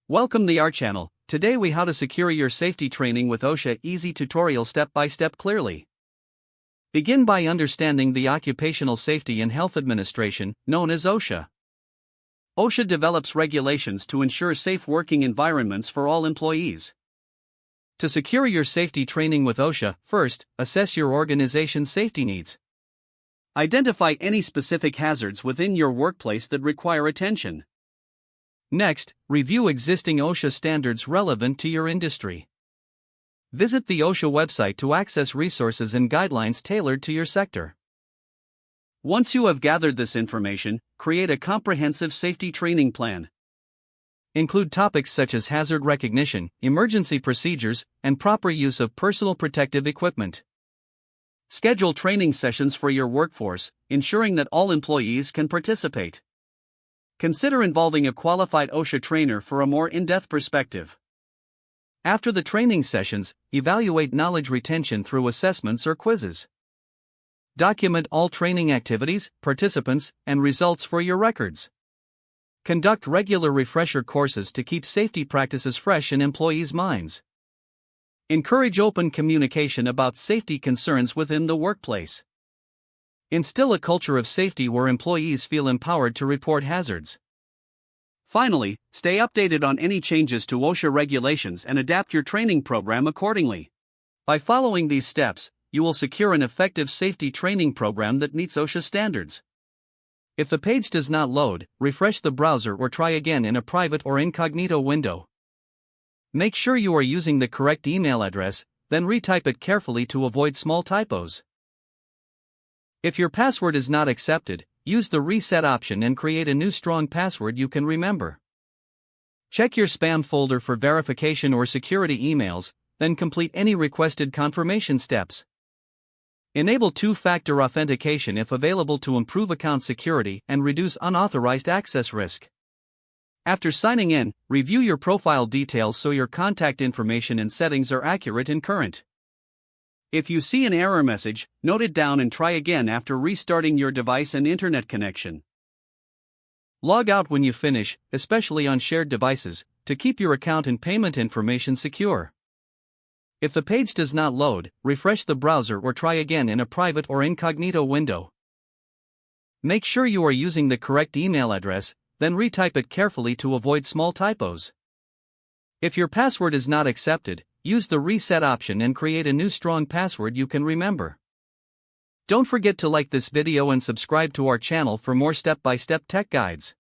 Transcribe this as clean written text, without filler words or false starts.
Welcome to our channel. Today we how to secure your safety training with OSHA easy tutorial step by step clearly. Begin by understanding the Occupational Safety and Health Administration, known as OSHA. OSHA develops regulations to ensure safe working environments for all employees. To secure your safety training with OSHA, first, assess your organization's safety needs. Identify any specific hazards within your workplace that require attention. Next, review existing OSHA standards relevant to your industry. Visit the OSHA website to access resources and guidelines tailored to your sector. Once you have gathered this information, create a comprehensive safety training plan. Include topics such as hazard recognition, emergency procedures, and proper use of personal protective equipment. Schedule training sessions for your workforce, ensuring that all employees can participate. Consider involving a qualified OSHA trainer for a more in-depth perspective. After the training sessions, evaluate knowledge retention through assessments or quizzes. Document all training activities, participants, and results for your records. Conduct regular refresher courses to keep safety practices fresh in employees' minds. Encourage open communication about safety concerns within the workplace. Instill a culture of safety where employees feel empowered to report hazards. Finally, stay updated on any changes to OSHA regulations and adapt your training program accordingly. By following these steps, you will secure an effective safety training program that meets OSHA standards. If the page does not load, refresh the browser or try again in a private or incognito window. Make sure you are using the correct email address, then retype it carefully to avoid small typos. If your password is not accepted, use the reset option and create a new strong password you can remember. Check your spam folder for verification or security emails, then complete any requested confirmation steps. Enable two-factor authentication if available to improve account security and reduce unauthorized access risk. After signing in, review your profile details so your contact information and settings are accurate and current. If you see an error message, note it down and try again after restarting your device and internet connection. Log out when you finish, especially on shared devices, to keep your account and payment information secure. If the page does not load, refresh the browser or try again in a private or incognito window. Make sure you are using the correct email address, then retype it carefully to avoid small typos. If your password is not accepted, use the reset option and create a new strong password you can remember. Don't forget to like this video and subscribe to our channel for more step-by-step tech guides.